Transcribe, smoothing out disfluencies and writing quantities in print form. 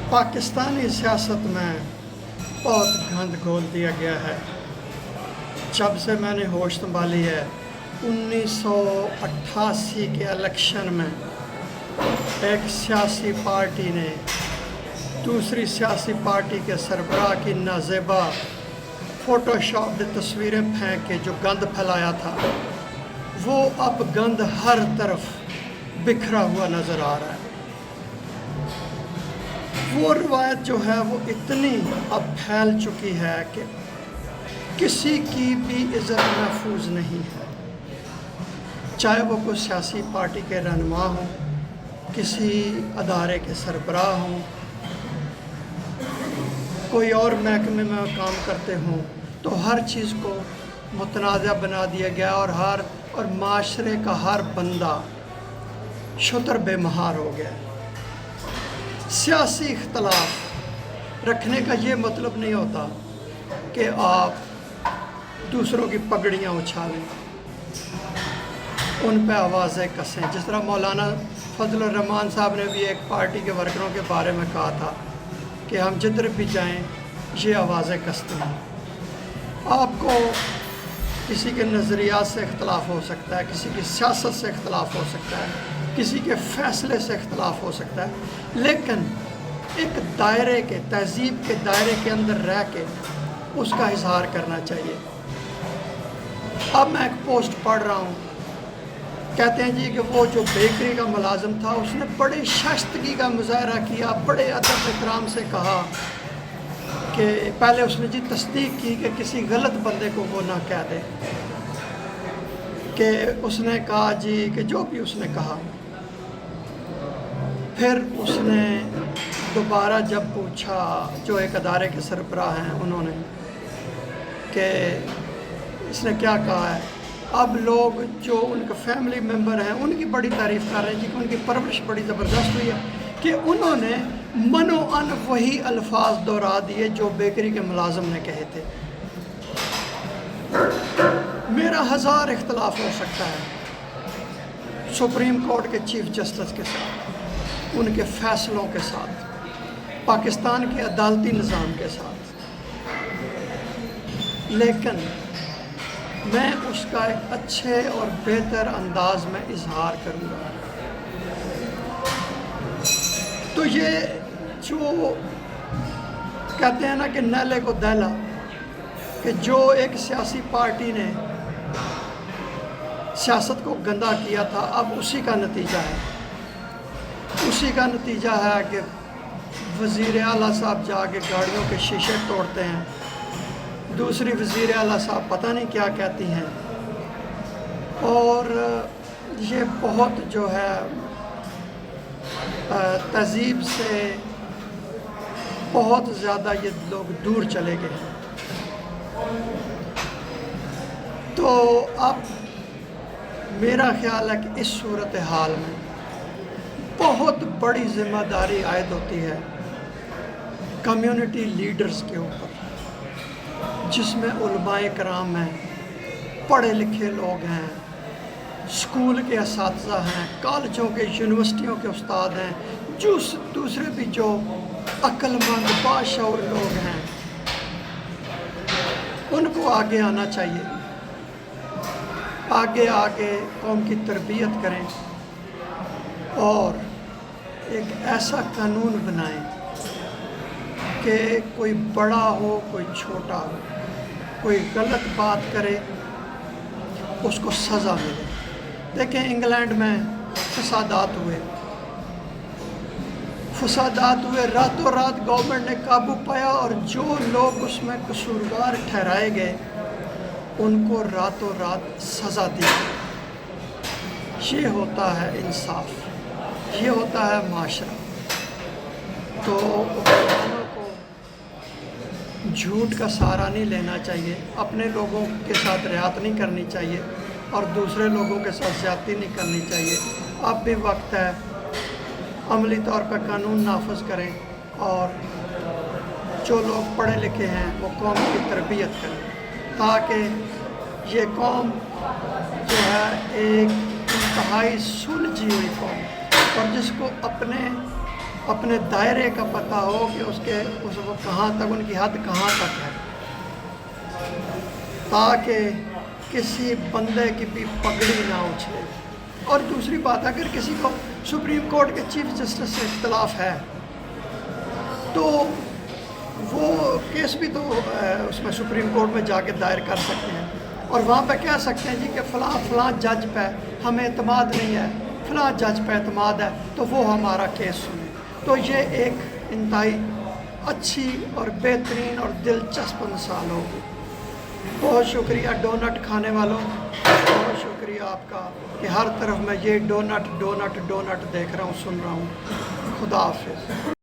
पाकिस्तानी सियासत में बहुत गंद घोल दिया गया है। जब से मैंने होश संभाली है 1988 के इलेक्शन में एक सियासी पार्टी ने दूसरी सियासी पार्टी के सरबराह की नाजेबा फ़ोटोशॉप्ड तस्वीरें फेंक के जो गंद फैलाया था, वो अब गंद हर तरफ बिखरा हुआ नज़र आ रहा है। वो रवायत जो है वो इतनी अब फैल चुकी है कि किसी की भी इज़्ज़त महफूज नहीं है, चाहे वो कोई सियासी पार्टी के रहनुमा हों, किसी अदारे के सरबराह हों, कोई और महकमे में काम करते हों, तो हर चीज़ को मुतनाज़ा बना दिया गया और माशरे का हर बंदा शुतर बेमहार हो गया। सियासी इख्तलाफ रखने का ये मतलब नहीं होता कि आप दूसरों की पगड़ियाँ उछालें, उन पे आवाज़ें कसें। जिस तरह मौलाना फजल रहमान साहब ने भी एक पार्टी के वर्करों के बारे में कहा था कि हम जिधर भी जाएं ये आवाज़ें कसते हैं। आपको किसी के नज़रियात से इख्तलाफ हो सकता है, किसी की सियासत से इख्तलाफ हो सकता है, किसी के फ़ैसले से इख्तलाफ हो सकता है, लेकिन एक दायरे के, तहज़ीब के दायरे के अंदर रह के उसका इजहार करना चाहिए। अब मैं एक पोस्ट पढ़ रहा हूँ, कहते हैं जी कि वो जो बेकरी का मुलाजिम था उसने बड़े शाइस्तगी का मुजाहरा किया, बड़े अदब इकराम से कहा कि पहले उसने जी तस्दीक की कि किसी गलत बंदे को वो ना कह दे, कि उसने कहा जी कि जो भी उसने कहा। फिर उसने दोबारा जब पूछा जो एक अदारे के सरबराह हैं उन्होंने कि इसने क्या कहा है, अब लोग जो उनके फैमिली मेम्बर हैं उनकी बड़ी तारीफ़ कर रहे हैं जी कि उनकी परवरिश बड़ी ज़बरदस्त हुई है, कि उन्होंने मनो अन वही अल्फाज दोहरा दिए जो बेकरी के मुलाजिम ने कहे थे। मेरा हज़ार इख्तलाफ हो सकता है सुप्रीम कोर्ट के चीफ जस्टिस के साथ, उनके फ़ैसलों के साथ, पाकिस्तान के अदालती निज़ाम के साथ, लेकिन मैं उसका एक अच्छे और बेहतर अंदाज में इजहार करूँगा। तो ये जो कहते हैं ना कि नैले को दैला, कि जो एक सियासी पार्टी ने सियासत को गंदा किया था, अब उसी का नतीजा है। उसी का नतीजा है कि वज़ीर आला साहब जाके गाड़ियों के शीशे तोड़ते हैं, दूसरी वज़ीर आला साहब पता नहीं क्या कहती हैं, और ये बहुत जो है तहज़ीब से बहुत ज़्यादा ये लोग दूर चले गए हैं। तो अब मेरा ख्याल है कि इस सूरत हाल में बहुत बड़ी ज़िम्मेदारी आयद होती है कम्युनिटी लीडर्स के ऊपर, जिसमें उलमाए कराम हैं, पढ़े लिखे लोग हैं, स्कूल के असातिज़ा हैं, कॉलेजों के, यूनिवर्सिटियों के उस्ताद हैं, जो दूसरे भी जो अक्लमंद बाशऊर लोग हैं, उनको आगे आना चाहिए। आगे आके कौम की तरबियत करें और एक ऐसा कानून बनाएं कि कोई बड़ा हो कोई छोटा हो, कोई गलत बात करे उसको सज़ा मिले। देखें इंग्लैंड में फसादात हुए, रातों रात गवर्नमेंट ने काबू पाया और जो लोग उसमें कसूरवार ठहराए गए उनको रातों रात सज़ा दी। ये होता है इंसाफ, ये होता है माशरा। तो हुक्मरानों को झूठ का सहारा नहीं लेना चाहिए, अपने लोगों के साथ रियात नहीं करनी चाहिए और दूसरे लोगों के साथ ज़्यादती नहीं करनी चाहिए। अब भी वक्त है अमली तौर पर कानून नाफज करें और जो लोग पढ़े लिखे हैं वो कौम की तरबियत करें, ताकि ये कौम जो है एक इंतहाई सुलझी हुई कौम और जिसको अपने اپنے دائرے کا پتہ ہو کہ اس کو کہاں تک، ان کی حد کہاں تک ہے، تاکہ کسی بندے کی بھی پگڑی نہ اچھلے۔ اور دوسری بات، اگر کسی کو سپریم کورٹ کے چیف جسٹس سے اختلاف ہے تو وہ کیس بھی تو اس میں سپریم کورٹ میں جا کے دائر کر سکتے ہیں، اور وہاں پہ کہہ سکتے ہیں جی کہ فلاں جج پہ ہمیں اعتماد نہیں ہے، فلاں جج پہ اعتماد ہے، تو وہ ہمارا کیس سنے۔ تو یہ ایک انتہائی اچھی اور بہترین اور دلچسپ مثال ہوگی۔ بہت شکریہ ڈونٹ کھانے والوں، بہت شکریہ آپ کا کہ ہر طرف میں یہ ڈونٹ ڈونٹ ڈونٹ دیکھ رہا ہوں، سن رہا ہوں۔ خدا حافظ۔